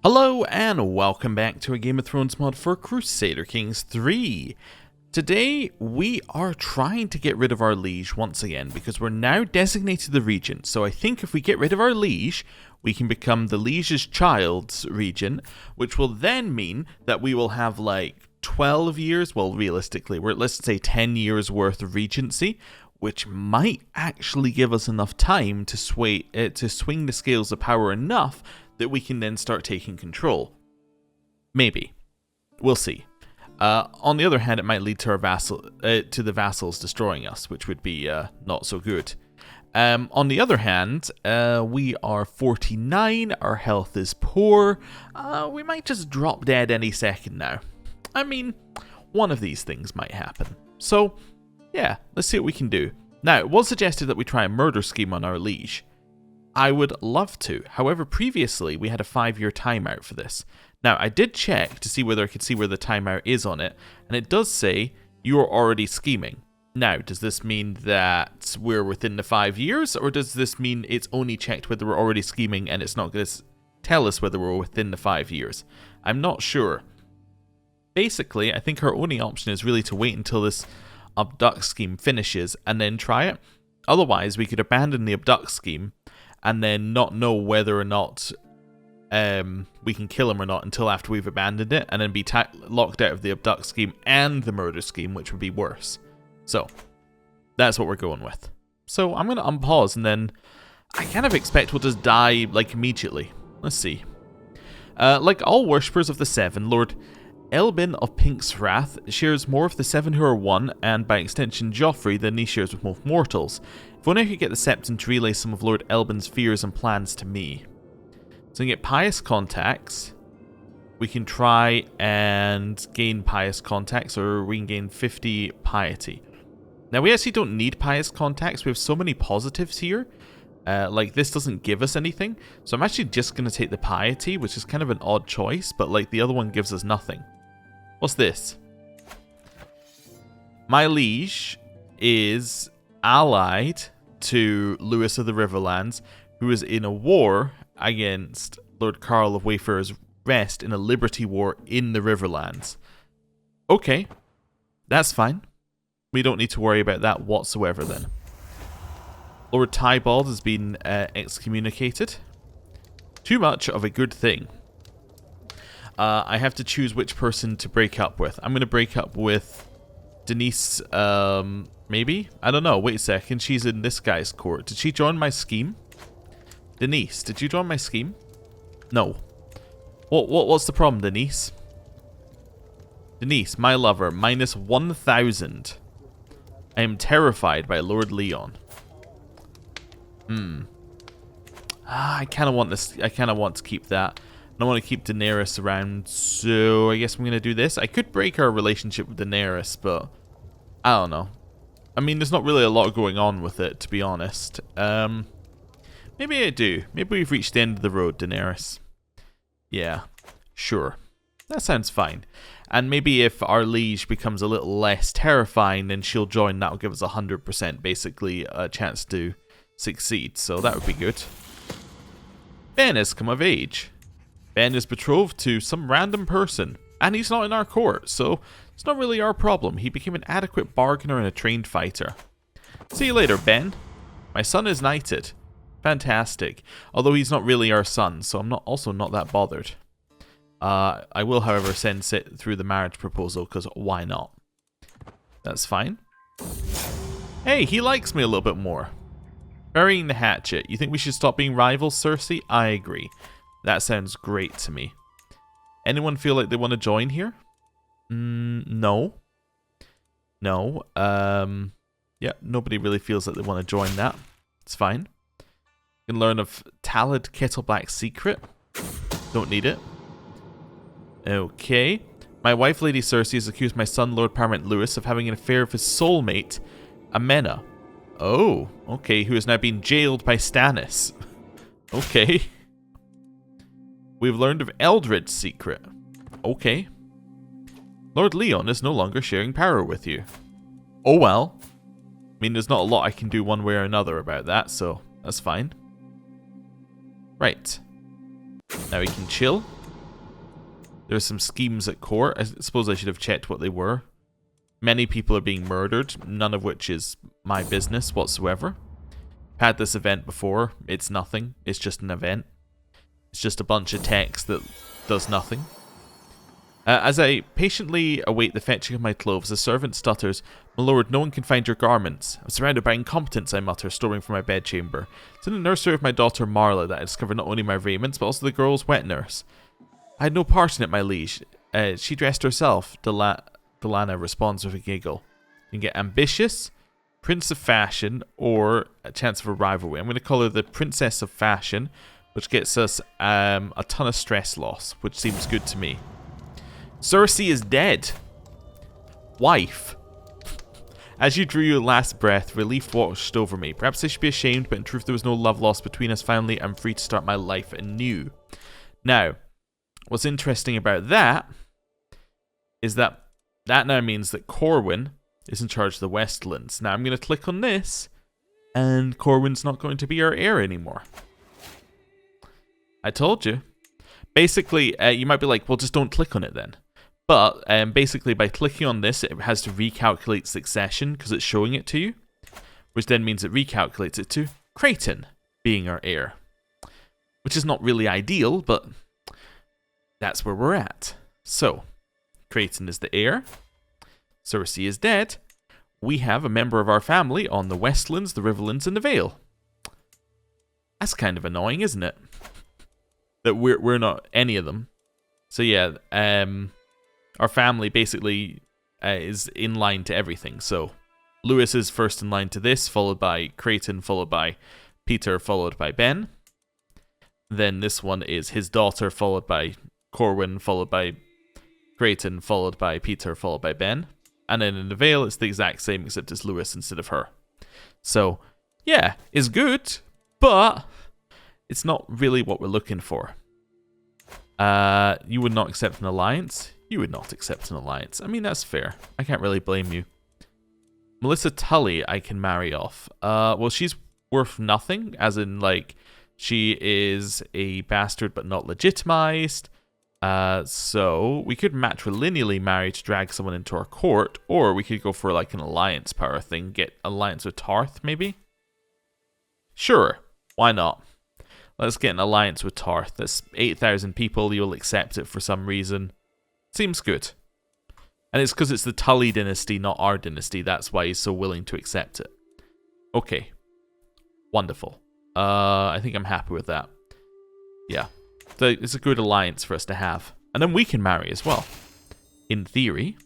Hello and welcome back to a Game of Thrones mod for Crusader Kings 3. Today we are trying to get rid of our liege once again because we're now designated the regent. So I think if we get rid of our liege, we can become the liege's child's regent, which will then mean that we will have like 12 years, well realistically, let's say 10 years worth of regency, which might actually give us enough time to swing the scales of power enough that we can then start taking control. Maybe. We'll see. On the other hand, it might lead to the vassals destroying us, which would be not so good. On the other hand, we are 49, our health is poor, we might just drop dead any second now. I mean, one of these things might happen. So, yeah, let's see what we can do. Now, it was suggested that we try a murder scheme on our liege. I would love to. However, previously we had a 5-year timeout for this. Now, I did check to see whether I could see where the timeout is on it, and it does say you're already scheming. Now, does this mean that we're within the 5 years, or does this mean it's only checked whether we're already scheming and it's not going to tell us whether we're within the 5 years? I'm not sure. Basically, I think our only option is really to wait until this abduct scheme finishes and then try it. Otherwise, we could abandon the abduct scheme and then not know whether or not we can kill him or not until after we've abandoned it, and then be locked out of the abduct scheme and the murder scheme, which would be worse. So, that's what we're going with. So, I'm going to unpause, and then I kind of expect we'll just die, like, immediately. Let's see. Like all worshippers of the Seven, Lord Elbin of Pink's Wrath shares more of the Seven who are one, and by extension Joffrey, than he shares with most mortals. If only I could get the Septon to relay some of Lord Elbin's fears and plans to me. So we can get pious contacts. We can try and gain pious contacts, or we can gain 50 piety. Now we actually don't need pious contacts, we have so many positives here. Like this doesn't give us anything, so I'm actually just going to take the piety, which is kind of an odd choice, but like the other one gives us nothing. What's this? My liege is allied to Lewis of the Riverlands, who is in a war against Lord Carl of Wayfarer's Rest in a liberty war in the Riverlands. Okay, that's fine. We don't need to worry about that whatsoever then. Lord Tybald has been excommunicated. Too much of a good thing. I have to choose which person to break up with. I'm going to break up with Denise, maybe? I don't know. Wait a second. She's in this guy's court. Did she join my scheme? Denise, did you join my scheme? No. What's the problem, Denise? Denise, my lover, minus 1,000. I am terrified by Lord Leon. I kind of want this. I kind of want to keep that. I don't want to keep Daenerys around, so I guess I'm going to do this. I could break our relationship with Daenerys, but I don't know. I mean, there's not really a lot going on with it, to be honest. Maybe I do. Maybe we've reached the end of the road, Daenerys. Yeah, sure. That sounds fine. And maybe if our liege becomes a little less terrifying, then she'll join. That'll give us 100% basically a chance to succeed, so that would be good. Ben has come of age. Ben is betrothed to some random person, and he's not in our court, so it's not really our problem. He became an adequate bargainer and a trained fighter. See you later, Ben. My son is knighted. Fantastic. Although he's not really our son, so I'm also not that bothered. I will, however, send it through the marriage proposal, because why not? That's fine. Hey, he likes me a little bit more. Burying the hatchet. You think we should stop being rivals, Cersei? I agree. That sounds great to me. Anyone feel like they want to join here? No. No. Yeah, nobody really feels like they want to join that. It's fine. You can learn of Talad Kettleblack's secret. Don't need it. Okay. My wife, Lady Cersei, has accused my son, Lord Paramount Lewis, of having an affair with his soulmate, Amena. Oh, okay, who has now been jailed by Stannis. Okay. We've learned of Eldred's secret. Okay. Lord Leon is no longer sharing power with you. Oh well. I mean, there's not a lot I can do one way or another about that, so that's fine. Right. Now we can chill. There's some schemes at court. I suppose I should have checked what they were. Many people are being murdered, none of which is my business whatsoever. Had this event before. It's nothing. It's just an event. It's just a bunch of text that does nothing. As I patiently await the fetching of my clothes, the servant stutters, "My lord, no one can find your garments. I'm surrounded by incompetence," I mutter, storming from my bedchamber. It's in the nursery of my daughter Marla that I discovered not only my raiments, but also the girl's wet nurse. "I had no part in it, my liege. She dressed herself," Delana responds with a giggle. You can get ambitious, Prince of Fashion, or a chance of a rivalry. I'm going to call her the Princess of Fashion, which gets us a ton of stress loss, which seems good to me. Cersei is dead. Wife. As you drew your last breath, relief washed over me. Perhaps I should be ashamed, but in truth there was no love lost between us. Finally, I'm free to start my life anew. Now, what's interesting about that is that now means that Corwin is in charge of the Westlands. Now I'm going to click on this, and Corwin's not going to be our heir anymore. I told you. Basically, you might be like, well, just don't click on it then. But basically, by clicking on this, it has to recalculate succession because it's showing it to you, which then means it recalculates it to Creighton being our heir, which is not really ideal, but that's where we're at. So, Creighton is the heir. Cersei is dead. We have a member of our family on the Westlands, the Riverlands, and the Vale. That's kind of annoying, isn't it? That we're not any of them. So yeah, our family basically is in line to everything. So Lewis is first in line to this, followed by Creighton, followed by Petyr, followed by Ben. Then this one is his daughter, followed by Corwin, followed by Creighton, followed by Petyr, followed by Ben. And then in the Vale, it's the exact same, except it's Lewis instead of her. So, yeah, it's good, but it's not really what we're looking for. You would not accept an alliance. You would not accept an alliance. I mean, that's fair. I can't really blame you. Melissa Tully, I can marry off. Well, she's worth nothing, as in, like, she is a bastard but not legitimized. So we could matrilineally marry to drag someone into our court, or we could go for like an alliance power thing, get alliance with Tarth, maybe? Sure, why not? Let's get an alliance with Tarth. That's 8,000 people, you'll accept it for some reason. Seems good. And it's because it's the Tully dynasty, not our dynasty, that's why he's so willing to accept it. Okay. Wonderful. I think I'm happy with that. Yeah. So it's a good alliance for us to have. And then we can marry as well. In theory.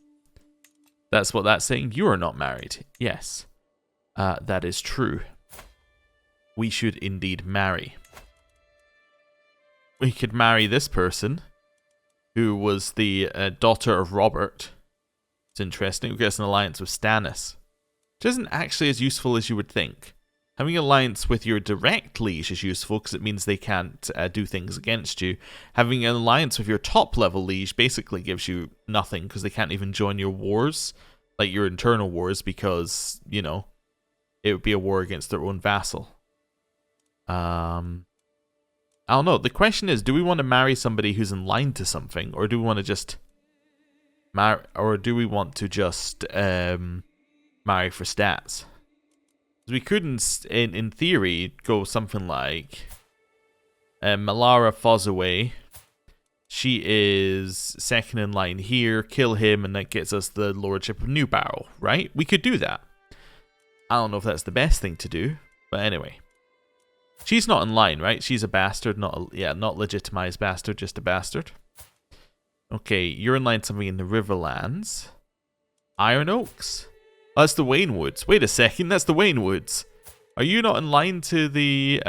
That's what that's saying. You are not married. Yes. That is true. We should indeed marry. We could marry this person, who was the daughter of Robert. It's interesting. We get us an alliance with Stannis. Which isn't actually as useful as you would think. Having an alliance with your direct liege is useful because it means they can't do things against you. Having an alliance with your top level liege basically gives you nothing because they can't even join your wars, like your internal wars, because, you know, it would be a war against their own vassal. I don't know. The question is, do we want to marry somebody who's in line to something, or do we want to just marry for stats? We couldn't, in theory, go something like Melara Fozzaway. She is second in line here, kill him, and that gets us the Lordship of New Barrow, right? We could do that. I don't know if that's the best thing to do, but anyway. She's not in line, right? She's a bastard, not legitimized bastard, just a bastard. Okay, you're in line something in the Riverlands. Iron Oaks. Oh, that's the Waynewoods. Wait a second, that's the Waynewoods. Are you not in line to the,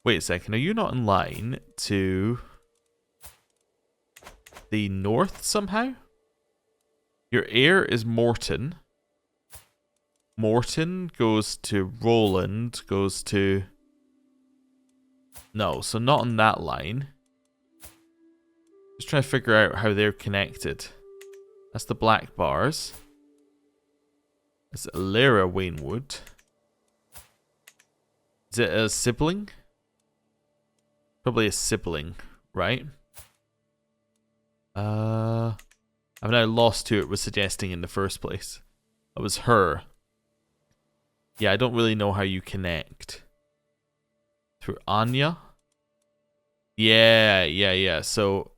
Wait a second, are you not in line to the north somehow? Your heir is Morton. Morton goes to Roland, goes to... No, so not on that line. Just trying to figure out how they're connected. That's the Black Bars. That's Lyra Waynwood. Is it a sibling? Probably a sibling, right? I've now lost who it was suggesting in the first place. It was her. Yeah, I don't really know how you connect. Through Anya? Yeah. So,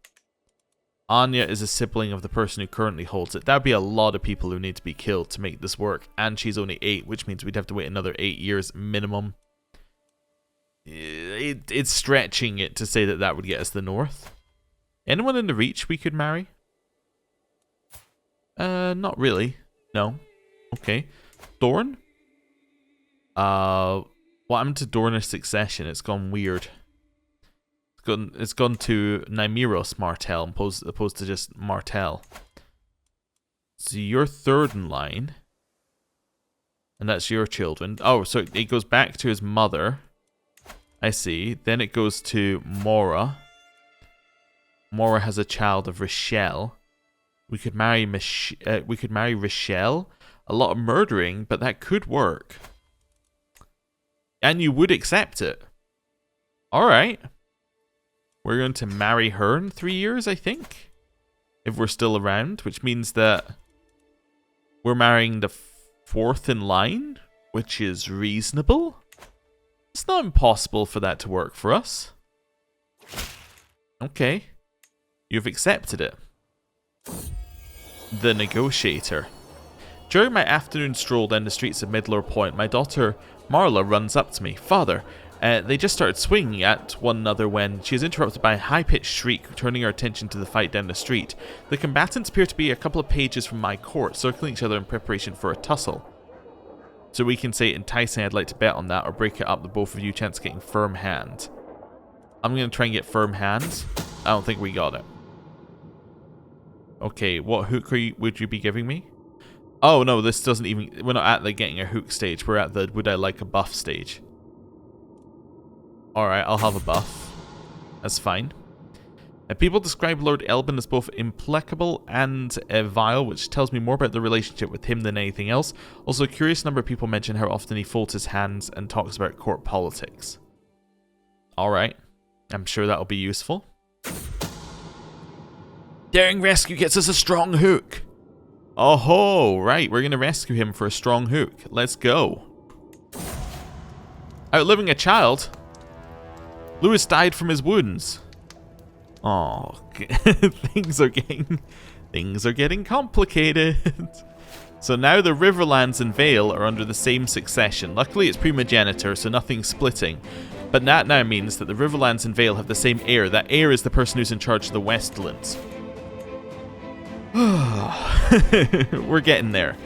Anya is a sibling of the person who currently holds it. That'd be a lot of people who need to be killed to make this work. And she's only 8, which means we'd have to wait another 8 years minimum. It's stretching it to say that that would get us the north. Anyone in the Reach we could marry? Not really. No. Okay. Dorn? What happened to Dornish succession? It's gone weird. It's gone to Nymeros Martell opposed to just Martell. So you're third in line. And that's your children. Oh, so it goes back to his mother. I see. Then it goes to Mora. Mora has a child of Rochelle. We could marry Rochelle. A lot of murdering, but that could work. And you would accept it. Alright. We're going to marry her in 3 years, I think. If we're still around, which means that we're marrying the 4th in line, which is reasonable. It's not impossible for that to work for us. Okay. You've accepted it. The Negotiator. During my afternoon stroll down the streets of Midlore Point, my daughter Marla runs up to me. Father, they just started swinging at one another when she is interrupted by a high-pitched shriek, turning her attention to the fight down the street. The combatants appear to be a couple of pages from my court, circling each other in preparation for a tussle. So we can say enticing, I'd like to bet on that, or break it up, the both of you chance of getting firm hand. I'm going to try and get firm hands. I don't think we got it. Okay, what hook would you be giving me? Oh no, this doesn't even... We're not at the getting a hook stage. We're at the would I like a buff stage. Alright, I'll have a buff. That's fine. People describe Lord Elbin as both implacable and vile, which tells me more about the relationship with him than anything else. Also, a curious number of people mention how often he folds his hands and talks about court politics. Alright. I'm sure that'll be useful. Daring rescue gets us a strong hook. Oh ho, right, we're going to rescue him for a strong hook. Let's go. Outliving a child? Lewis died from his wounds. Oh, things are getting complicated. So now the Riverlands and Vale are under the same succession. Luckily it's primogeniture, so nothing's splitting. But that now means that the Riverlands and Vale have the same heir. That heir is the person who's in charge of the Westlands. We're getting there.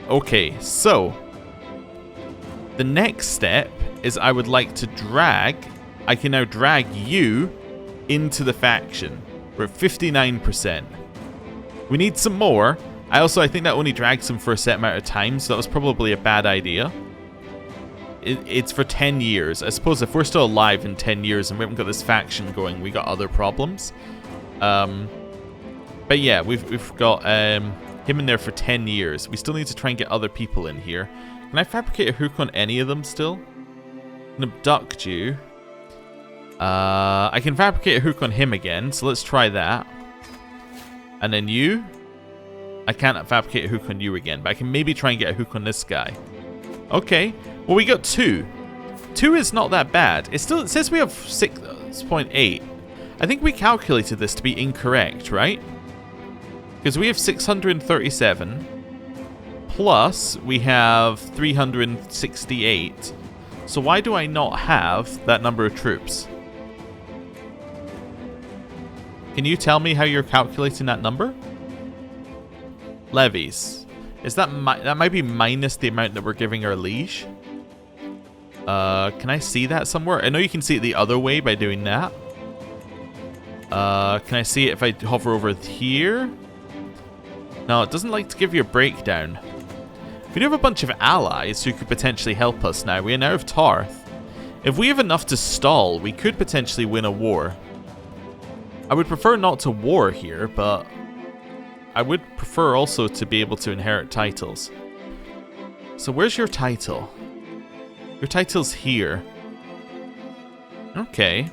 Okay, so the next step is I would like to I can now drag you into the faction. We're at 59%. We need some more. I think that only drags him for a set amount of time, so that was probably a bad idea. It's for 10 years. I suppose if we're still alive in 10 years and we haven't got this faction going, we got other problems. But yeah, we've got him in there for 10 years. We still need to try and get other people in here. Can I fabricate a hook on any of them still? I can abduct you. I can fabricate a hook on him again, so let's try that. And then you. I can't fabricate a hook on you again, but I can maybe try and get a hook on this guy. Okay. Well, we got 2. 2 is not that bad. It says we have 6.8. I think we calculated this to be incorrect, right? Because we have 637, plus we have 368. So why do I not have that number of troops? Can you tell me how you're calculating that number? Levies. Is that that might be minus the amount that we're giving our liege? Can I see that somewhere? I know you can see it the other way by doing that. Can I see it if I hover over here? No, it doesn't like to give you a breakdown. We do have a bunch of allies who could potentially help us now. We are now of Tarth. If we have enough to stall, we could potentially win a war. I would prefer not to war here, but I would prefer also to be able to inherit titles. So where's your title? Your title's here. Okay.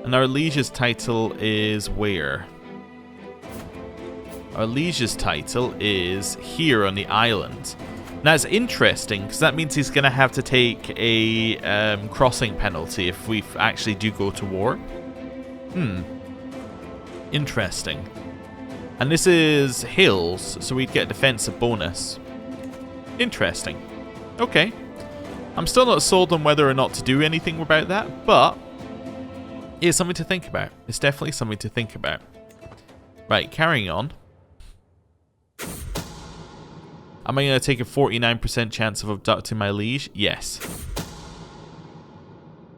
And our liege's title is where? Our liege's title is here on the island. Now, it's interesting, because that means he's going to have to take a crossing penalty if we actually do go to war. Interesting. And this is hills, so we'd get a defensive bonus. Interesting. Okay. I'm still not sold on whether or not to do anything about that, but it's something to think about. It's definitely something to think about. Right, carrying on. Am I going to take a 49% chance of abducting my liege? Yes.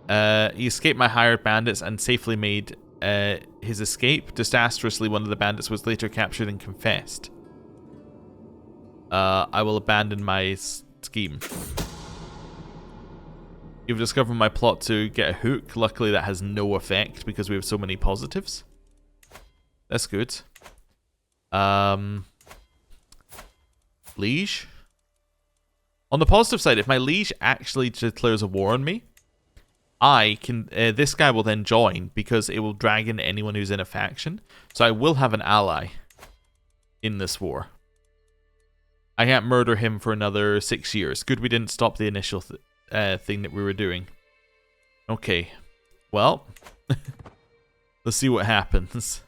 He escaped my hired bandits and safely made his escape. Disastrously, one of the bandits was later captured and confessed. I will abandon my scheme. You've discovered my plot to get a hook. Luckily, that has no effect because we have so many positives. That's good. Liege. On the positive side, if my liege actually declares a war on me, I can. This guy will then join because it will drag in anyone who's in a faction. So I will have an ally in this war. I can't murder him for another 6 years. Good, we didn't stop the initial thing that we were doing. Okay, well, let's see what happens.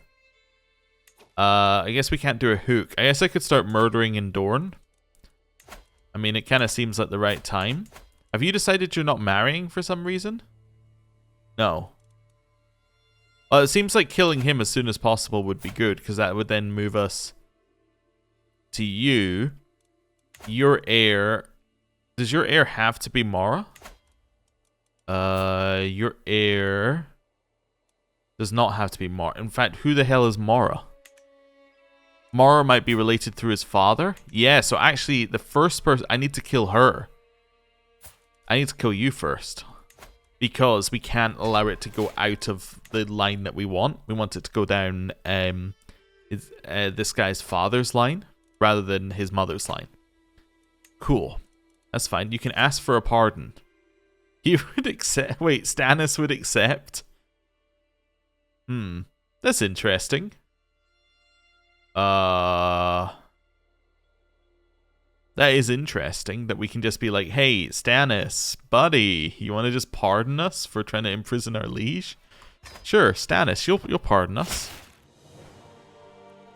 I guess we can't do a hook. I guess I could start murdering in Dorne. I mean, it kind of seems like the right time. Have you decided you're not marrying for some reason? No. Well, it seems like killing him as soon as possible would be good, because that would then move us to you. Your heir. Does your heir have to be Mara? Your heir does not have to be Mara. In fact, who the hell is Mara? Mara might be related through his father. Yeah, so actually, the first person... I need to kill her. I need to kill you first. Because we can't allow it to go out of the line that we want. We want it to go down this guy's father's line rather than his mother's line. Cool. That's fine. You can ask for a pardon. He would accept... Wait, Stannis would accept? That's interesting. That is interesting that we can just be like, hey, Stannis, buddy, you want to just pardon us for trying to imprison our liege? Sure, Stannis, you'll pardon us.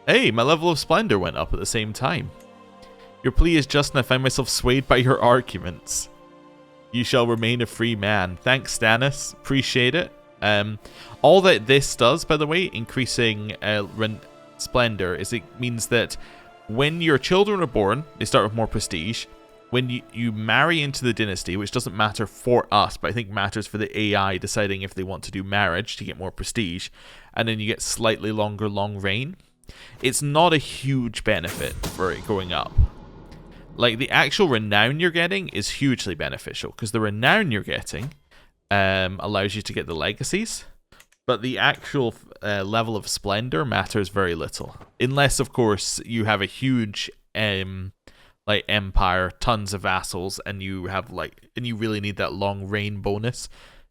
Hey, my level of splendor went up at the same time. Your plea is just, and I find myself swayed by your arguments. You shall remain a free man. Thanks, Stannis. Appreciate it. All that this does, by the way, increasing splendor, is it means that when your children are born, they start with more prestige. When you marry into the dynasty, which doesn't matter for us, but I think matters for the AI deciding if they want to do marriage to get more prestige, and then you get slightly longer long reign, it's not a huge benefit for it going up. Like, the actual renown you're getting is hugely beneficial, because the renown you're getting allows you to get the legacies, but the actual level of splendor matters very little. Unless, of course, you have a huge like empire, tons of vassals, and you have and you really need that long reign bonus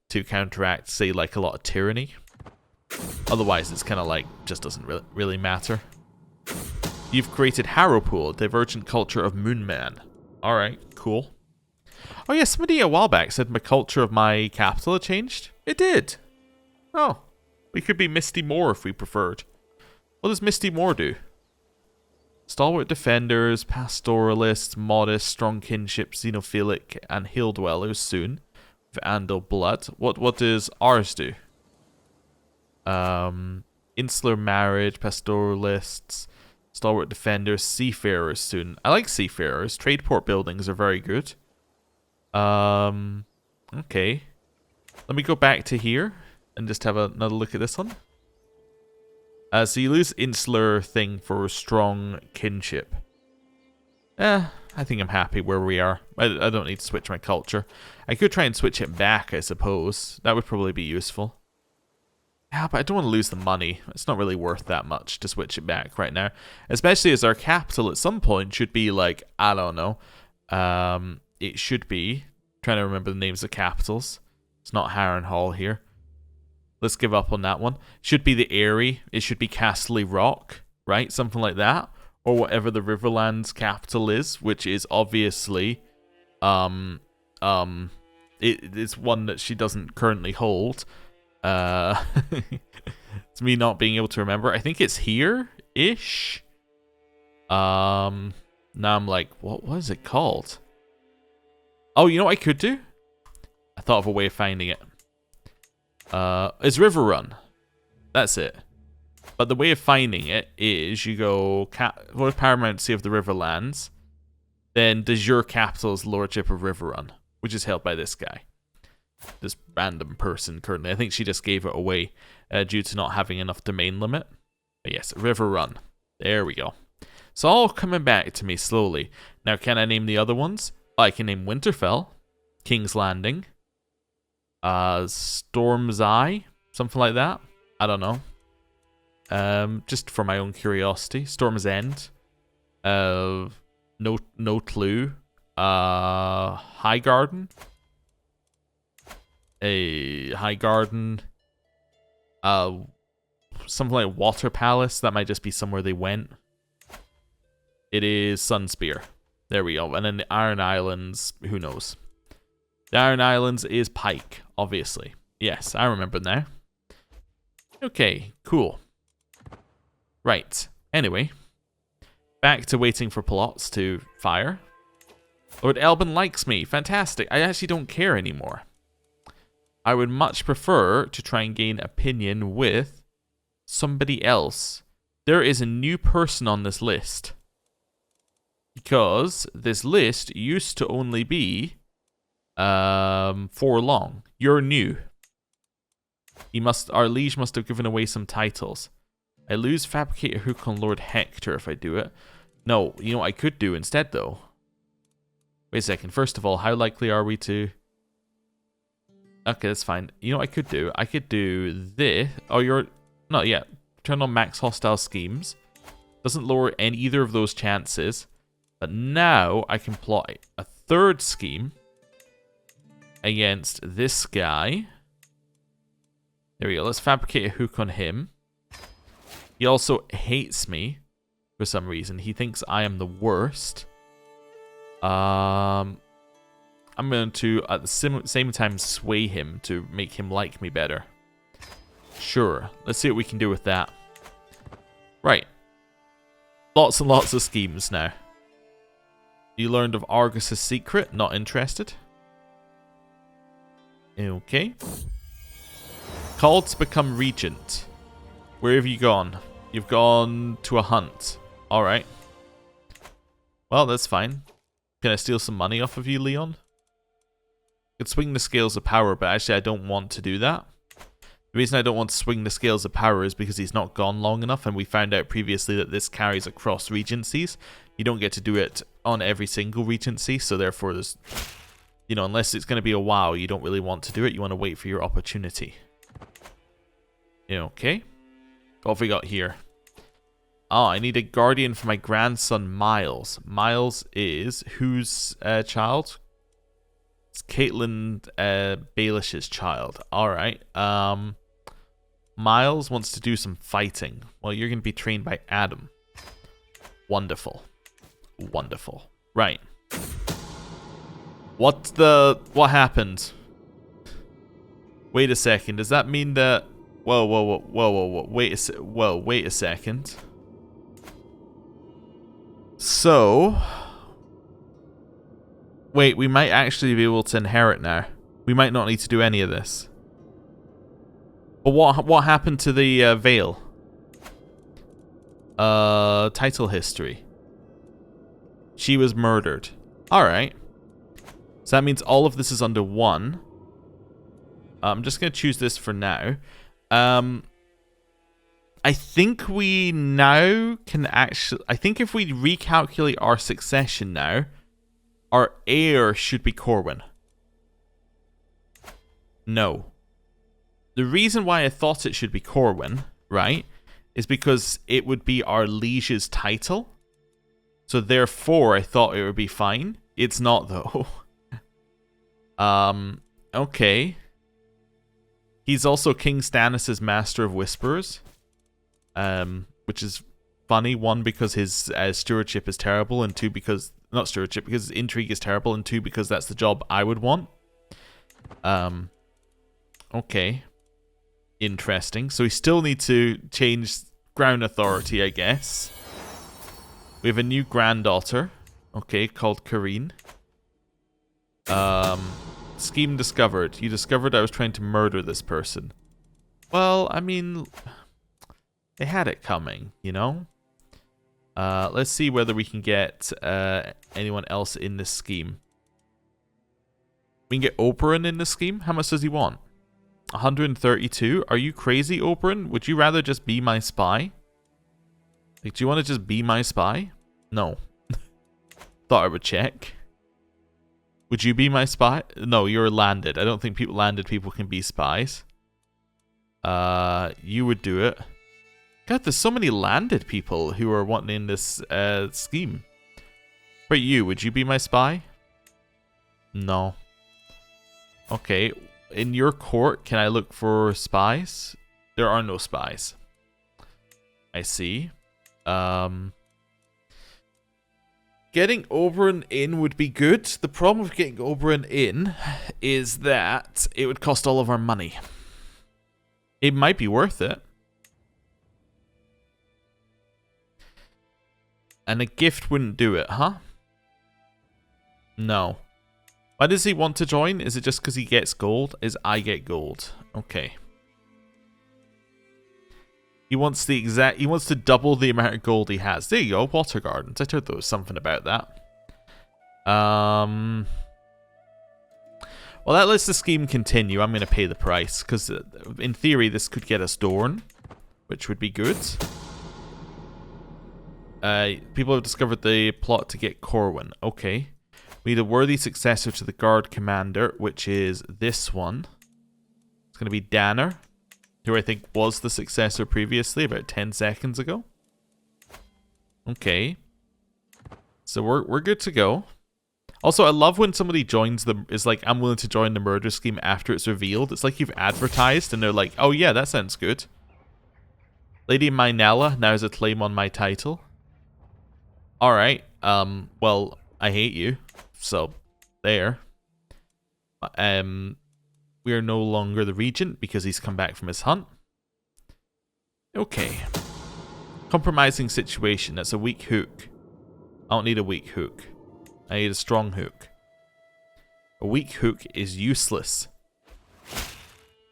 to counteract, say, like a lot of tyranny. Otherwise, it's kind of like just doesn't really matter. You've created Harrowpool, a divergent culture of Moonman. Alright, cool. Oh yeah, somebody a while back said my culture of my capital had changed. It did. Oh, we could be Misty Moor if we preferred. What does Misty Moor do? Stalwart defenders, pastoralists, modest, strong kinship, xenophilic, and hill dwellers soon. With Andal blood. What does ours do? Insular marriage, pastoralists, stalwart defenders, seafarers soon. I like seafarers. Trade port buildings are very good. Okay. Let me go back to here and just have another look at this one. So you lose insular thing for strong kinship. I think I'm happy where we are. I don't need to switch my culture. I could try and switch it back, I suppose. That would probably be useful. Yeah, but I don't want to lose the money. It's not really worth that much to switch it back right now. Especially as our capital at some point should be like, I don't know. It should be. I'm trying to remember the names of capitals. It's not Harrenhal here. Let's give up on that one. Should be the Eyrie. It should be Castley Rock, right? Something like that. Or whatever the Riverland's capital is, which is obviously it is one that she doesn't currently hold. It's me not being able to remember. I think it's here-ish. Now I'm like, what is it called? Oh, you know what I could do? I thought of a way of finding it. It's River Run. That's it. But the way of finding it is you go Lord Paramountcy of the Riverlands. Then does your capital's Lordship of River Run, which is held by this guy. This random person currently. I think she just gave it away due to not having enough domain limit. But yes, River Run. There we go. It's all coming back to me slowly. Now, can I name the other ones? I can name Winterfell, King's Landing, Storm's Eye, something like that. I don't know. Just for my own curiosity. Storm's End. No clue. Highgarden. Highgarden. Something like Water Palace. That might just be somewhere they went. It is Sunspear. There we go. And then the Iron Islands, who knows? The Iron Islands is Pike, obviously. Yes, I remember now. Okay, cool. Right. Anyway, back to waiting for plots to fire. Lord Elbin likes me. Fantastic. I actually don't care anymore. I would much prefer to try and gain opinion with somebody else. There is a new person on this list. Because this list used to only be 4 long. You're new. Our liege must have given away some titles. I lose Fabricate a Hook on Lord Hector if I do it. No, you know what I could do instead though? Wait a second. First of all, how likely are we to... Okay, that's fine. You know what I could do? I could do this. Oh, you're... Not yet. Turn on max hostile schemes. Doesn't lower either of those chances. But now I can plot a third scheme against this guy. There we go. Let's fabricate a hook on him. He also hates me for some reason. He thinks I am the worst. I'm going to, at the same time, sway him to make him like me better. Sure. Let's see what we can do with that. Right. Lots and lots of schemes now. You learned of Argus's secret. Not interested. Okay. Called to become regent. Where have you gone? You've gone to a hunt. Alright. Well, that's fine. Can I steal some money off of you, Leon? I could swing the scales of power, but actually I don't want to do that. The reason I don't want to swing the scales of power is because he's not gone long enough, and we found out previously that this carries across regencies. You don't get to do it on every single regency, so therefore there's... You know, unless it's going to be a while, you don't really want to do it. You want to wait for your opportunity. Okay. What have we got here? Oh, I need a guardian for my grandson, Miles. Miles is whose child? It's Caitlin Baelish's child. Alright. Miles wants to do some fighting. Well, you're going to be trained by Adam. Wonderful. Wonderful. Right. What happened? Wait a second. Does that mean that... Whoa. Wait a second. So... Wait, we might actually be able to inherit now. We might not need to do any of this. But what happened to the Vale? Title history. She was murdered. Alright. So that means all of this is under 1. I'm just going to choose this for now. I think we now can actually... I think if we recalculate our succession now, our heir should be Corwin. No. The reason why I thought it should be Corwin, right, is because it would be our liege's title. So therefore, I thought it would be fine. It's not, though. Okay. He's also King Stannis' Master of Whisperers, which is funny. One, because his stewardship is terrible, and two, because not stewardship, because his intrigue is terrible, and two, because that's the job I would want. Okay, interesting. So we still need to change Crown Authority, I guess. We have a new granddaughter, okay, called Karine. Scheme discovered. You discovered I was trying to murder this person. Well, I mean, they had it coming, you know? Let's see whether we can get anyone else in this scheme. We can get Oberyn in this scheme? How much does he want? 132? Are you crazy, Oberyn? Would you rather just be my spy? Like, do you want to just be my spy? No. Thought I would check. Would you be my spy? No, you're landed. I don't think landed people can be spies. You would do it. God, there's so many landed people who are wanting in this scheme. But you, would you be my spy? No. Okay. In your court, can I look for spies? There are no spies. I see. Getting Oberyn in would be good. The problem with getting Oberyn in is that it would cost all of our money. It might be worth it. And a gift wouldn't do it, huh? No. Why does he want to join? Is it just because he gets gold? I get gold. Okay. He wants to double the amount of gold he has. There you go, Water Gardens. I thought there was something about that. Well, that lets the scheme continue. I'm going to pay the price, because in theory this could get us Dorne, which would be good. People have discovered the plot to get Corwin. Okay. We need a worthy successor to the Guard Commander, which is this one. It's going to be Danner, who I think was the successor previously, about 10 seconds ago. Okay. So we're good to go. Also, I love when somebody joins is like, I'm willing to join the murder scheme after it's revealed. It's like you've advertised and they're like, oh yeah, that sounds good. Lady Minella now has a claim on my title. Alright, well, I hate you. So, there. We are no longer the regent because he's come back from his hunt. Okay. Compromising situation. That's a weak hook. I don't need a weak hook. I need a strong hook. A weak hook is useless.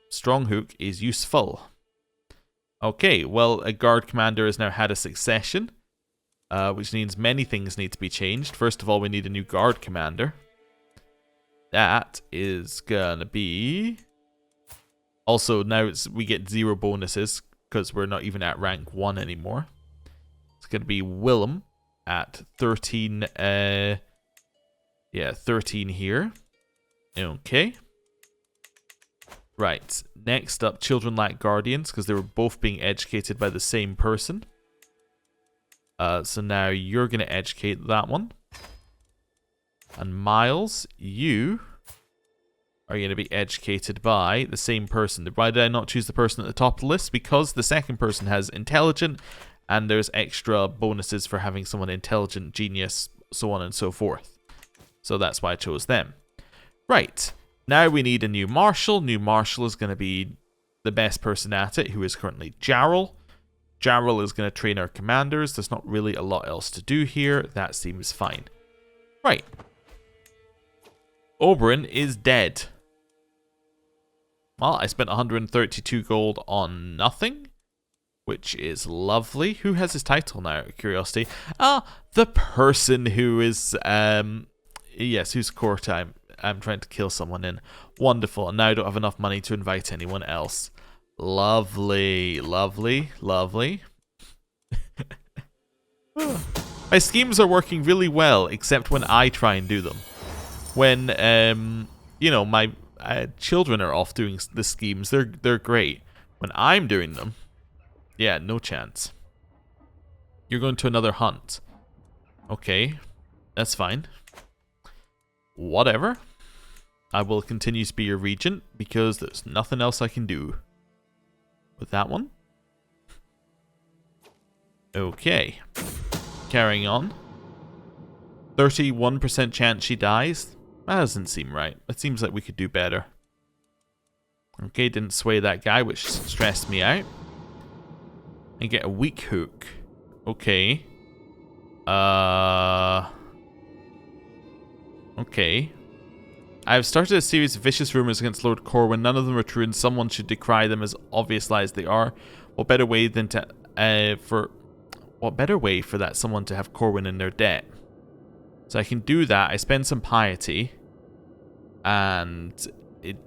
Strong hook is useful. Okay, well, a guard commander has now had a succession. Which means many things need to be changed. First of all, we need a new guard commander. That is gonna be... Also, now we get 0 bonuses because we're not even at rank 1 anymore. It's gonna be Willem at 13. 13 here. Okay. Right. Next up, children lack guardians because they were both being educated by the same person. So now you're going to educate that one. And Miles, you are going to be educated by the same person. Why did I not choose the person at the top of the list? Because the second person has intelligent, and there's extra bonuses for having someone intelligent, genius, so on and so forth. So that's why I chose them. Right. Now we need a new marshal. New marshal is going to be the best person at it, who is currently Jarl. Jarl is going to train our commanders. There's not really a lot else to do here. That seems fine. Right. Oberyn is dead. Well, I spent 132 gold on nothing, which is lovely. Who has his title now, out of curiosity? The person who is, yes, whose court I'm trying to kill someone in. Wonderful. And now I don't have enough money to invite anyone else. Lovely, lovely, lovely. My schemes are working really well, except when I try and do them. When, you know, my children are off doing the schemes, they're great. When I'm doing them, yeah, no chance. You're going to another hunt. Okay, that's fine. Whatever. I will continue to be your regent because there's nothing else I can do with that one. Okay. Carrying on. 31% chance she dies. That doesn't seem right. It seems like we could do better. Okay, didn't sway that guy, which stressed me out. And get a weak hook. Okay. Okay. I've started a series of vicious rumors against Lord Corwin. None of them are true, and someone should decry them as obvious lies they are. What better way than to what better way for that someone to have Corwin in their debt? So I can do that. I spend some piety, and it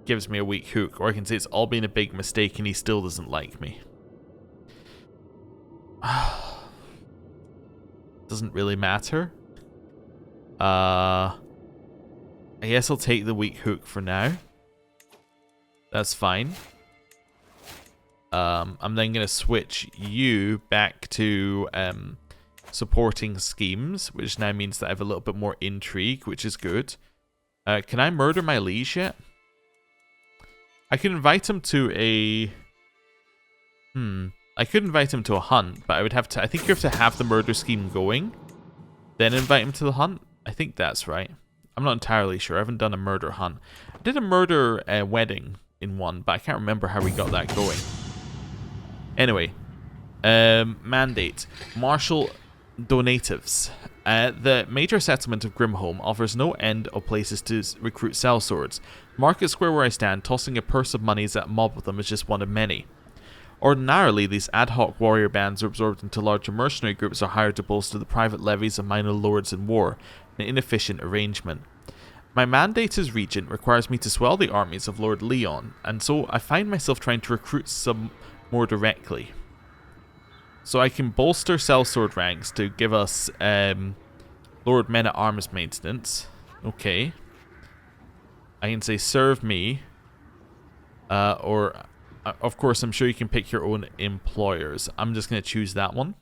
gives me a weak hook. Or I can say it's all been a big mistake, and he still doesn't like me. Doesn't really matter. I guess I'll take the weak hook for now. That's fine. I'm then going to switch you back to supporting schemes, which now means that I have a little bit more intrigue, which is good. Can I murder my liege yet? I could invite him to a... I could invite him to a hunt, but I would have to... I think you have to have the murder scheme going, then invite him to the hunt. I think that's right. I'm not entirely sure. I haven't done a murder hunt. I did a murder wedding in one, but I can't remember how we got that going. Anyway, mandate. Martial donatives. The major settlement of Grimholm offers no end of places to recruit sellswords. Market Square where I stand, tossing a purse of monies at a mob of them is just one of many. Ordinarily, these ad hoc warrior bands are absorbed into larger mercenary groups or hired to bolster the private levies of minor lords in war, an inefficient arrangement. My mandate as regent requires me to swell the armies of Lord Leon, and so I find myself trying to recruit some more directly. So I can bolster sellsword ranks to give us Lord Men-at-Arms maintenance. Okay. I can say serve me, or... Of course, I'm sure you can pick your own employers. I'm just going to choose that one.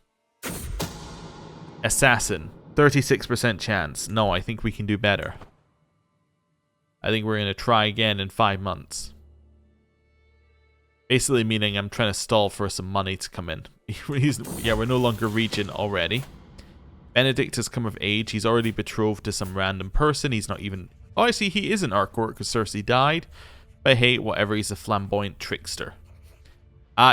Assassin. 36% chance. No, I think we can do better. I think we're going to try again in 5 months. Basically meaning I'm trying to stall for some money to come in. Yeah, we're no longer regent already. Benedict has come of age. He's already betrothed to some random person. He's not even... Oh, I see. He is in our court because Cersei died. But hey, whatever, he's a flamboyant trickster.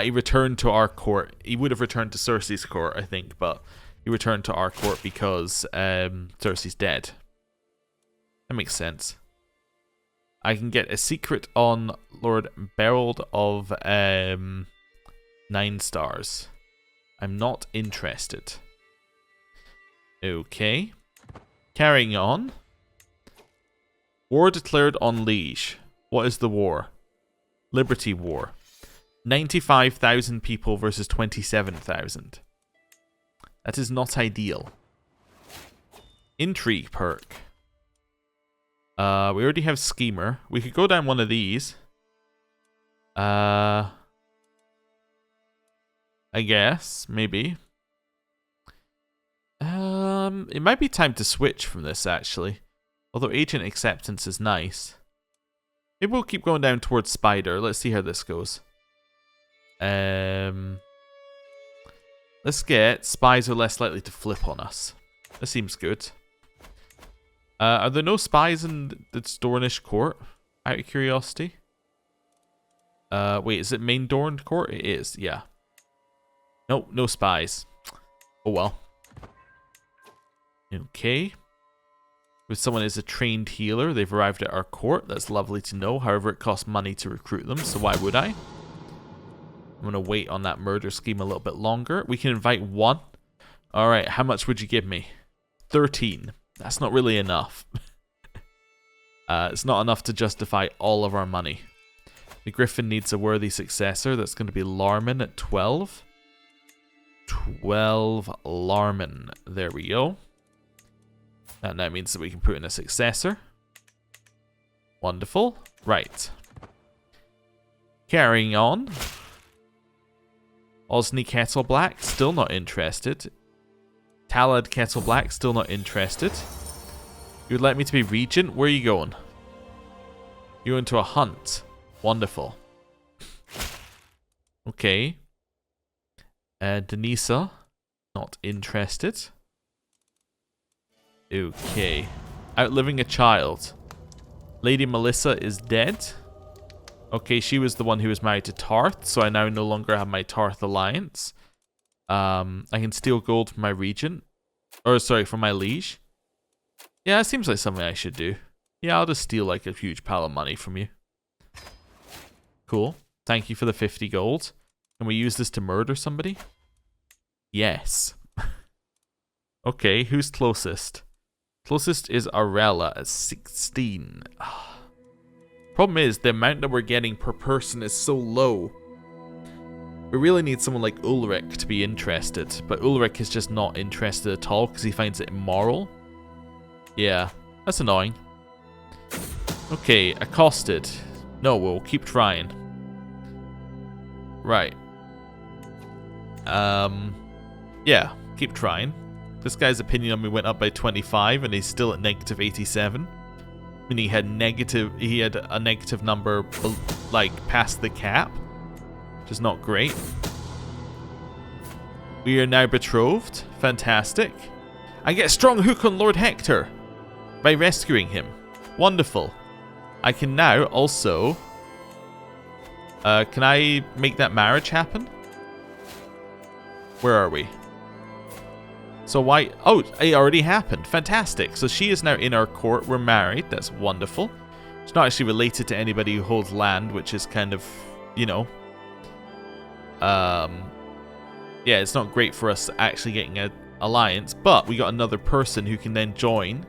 He returned to our court. He would have returned to Cersei's court, I think, but he returned to our court because Cersei's dead. That makes sense. I can get a secret on Lord Berold of 9 stars. I'm not interested. Okay. Carrying on. War declared on Liege. What is the war? Liberty War. 95,000 people versus 27,000. That is not ideal. Intrigue perk. We already have Schemer. We could go down one of these. I guess. Maybe. It might be time to switch from this, actually. Although Agent Acceptance is nice. Maybe we'll keep going down towards Spider. Let's see how this goes. Let's get spies are less likely to flip on us. That seems good. Are there no spies in the Dornish court? Out of curiosity. Wait, is it main Dorne court? It is, yeah. Nope, no spies. Oh well. Okay. If someone is a trained healer, they've arrived at our court. That's lovely to know. However, it costs money to recruit them, so why would I? I'm going to wait on that murder scheme a little bit longer. We can invite 1. Alright, how much would you give me? 13. That's not really enough. It's not enough to justify all of our money. The Griffin needs a worthy successor. That's going to be Larman at 12. 12 Larman. There we go. That now means that we can put in a successor. Wonderful. Right. Carrying on. Osney Kettleblack, still not interested. Talad Kettleblack, still not interested. You would like me to be regent? Where are you going? You into a hunt. Wonderful. Okay. Denisa. Not interested. Okay. Outliving a child. Lady Melissa is dead. Okay, she was the one who was married to Tarth, so I now no longer have my Tarth alliance. I can steal gold from my regent. Or, sorry, from my liege. Yeah, it seems like something I should do. Yeah, I'll just steal like a huge pile of money from you. Cool. Thank you for the 50 gold. Can we use this to murder somebody? Yes. Okay, who's closest? Closest is Arella at 16. Problem is, the amount that we're getting per person is so low. We really need someone like Ulrich to be interested, but Ulrich is just not interested at all because he finds it immoral. Yeah, that's annoying. Okay, accosted. No, we'll keep trying. Right. Yeah, keep trying. This guy's opinion on me went up by 25 and he's still at negative 87. Meaning he had a negative number like past the cap, which is not great. We are now betrothed. Fantastic. I get a strong hook on Lord Hector by rescuing him. Wonderful. I can now also... can I make that marriage happen? Where are we? So why... Oh, it already happened. Fantastic. So she is now in our court. We're married. That's wonderful. She's not actually related to anybody who holds land, which is kind of, you know... yeah, it's not great for us actually getting an alliance, but we got another person who can then join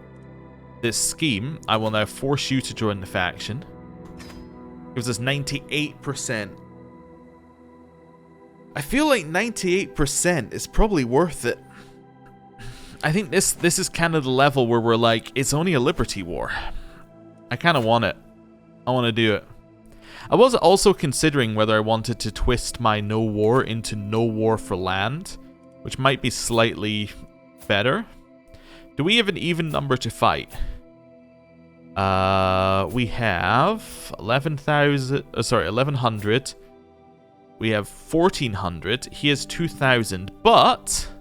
this scheme. I will now force you to join the faction. Gives us 98%. I feel like 98% is probably worth it. I think this is kind of the level where we're like, it's only a liberty war. I kind of want it. I want to do it. I was also considering whether I wanted to twist my no war into no war for land, which might be slightly better. Do we have an even number to fight? We have 1100. We have 1400. He has 2000, but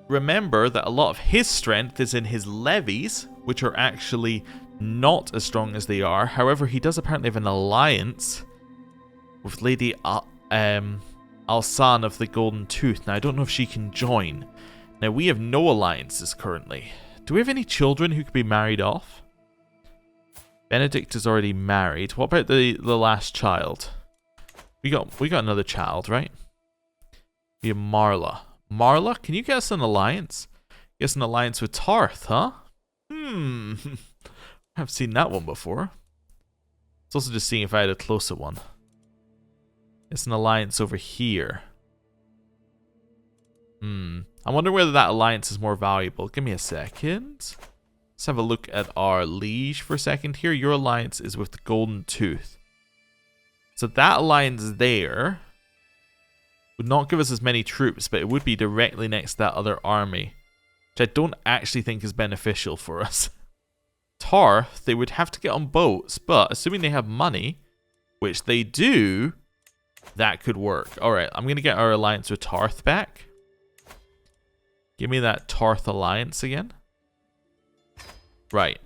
remember that a lot of his strength is in his levies, which are actually not as strong as they are. However, he does apparently have an alliance with Lady Alsan of the Golden Tooth. Now, I don't know if she can join. Now, we have no alliances currently. Do we have any children who could be married off? Benedict is already married. What about the last child? We got another child, right? We have Marla. Marla, can you get us an alliance? Get us an alliance with Tarth, huh? I've seen that one before. It's also just seeing if I had a closer one. It's an alliance over here. I wonder whether that alliance is more valuable. Give me a second. Let's have a look at our liege for a second here. Your alliance is with the Golden Tooth. So that alliance there would not give us as many troops, but it would be directly next to that other army, which I don't actually think is beneficial for us. Tarth, they would have to get on boats, but assuming they have money, which they do, that could work. Alright, I'm going to get our alliance with Tarth back. Give me that Tarth alliance again. Right.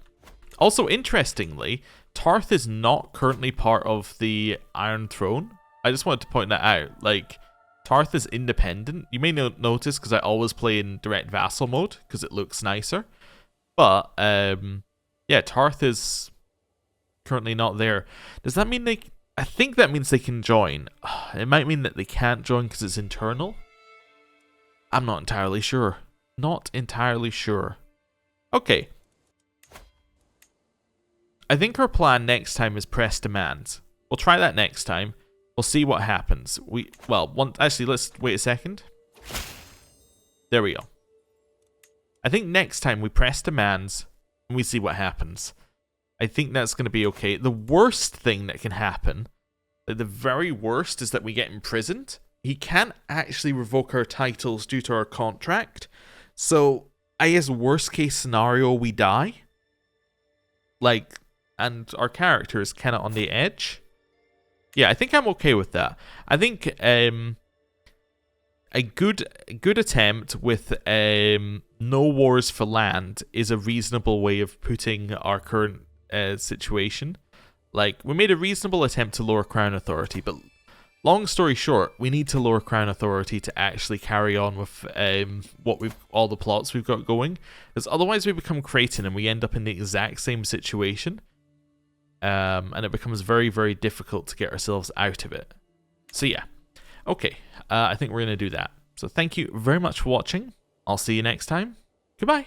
Also, interestingly, Tarth is not currently part of the Iron Throne. I just wanted to point that out. Like, Tarth is independent. You may notice because I always play in direct vassal mode because it looks nicer. But, yeah, Tarth is currently not there. Does that mean they... I think that means they can join. It might mean that they can't join because it's internal. I'm not entirely sure. Not entirely sure. Okay. I think our plan next time is press demands. We'll try that next time. We'll see what happens. Actually, let's wait a second. There we go. I think next time we press demands and we see what happens. I think that's going to be okay. The worst thing that can happen, like the very worst, is that we get imprisoned. He can't actually revoke our titles due to our contract. So, I guess worst case scenario, we die. Like, and our character is kind of on the edge. Yeah, I think I'm okay with that. I think a good attempt with no wars for land is a reasonable way of putting our current situation. Like, we made a reasonable attempt to lower Crown Authority, but long story short, we need to lower Crown Authority to actually carry on with all the plots we've got going. Because otherwise we become Creighton and we end up in the exact same situation. And it becomes very, very difficult to get ourselves out of it. So yeah. Okay, I think we're going to do that. So thank you very much for watching. I'll see you next time. Goodbye.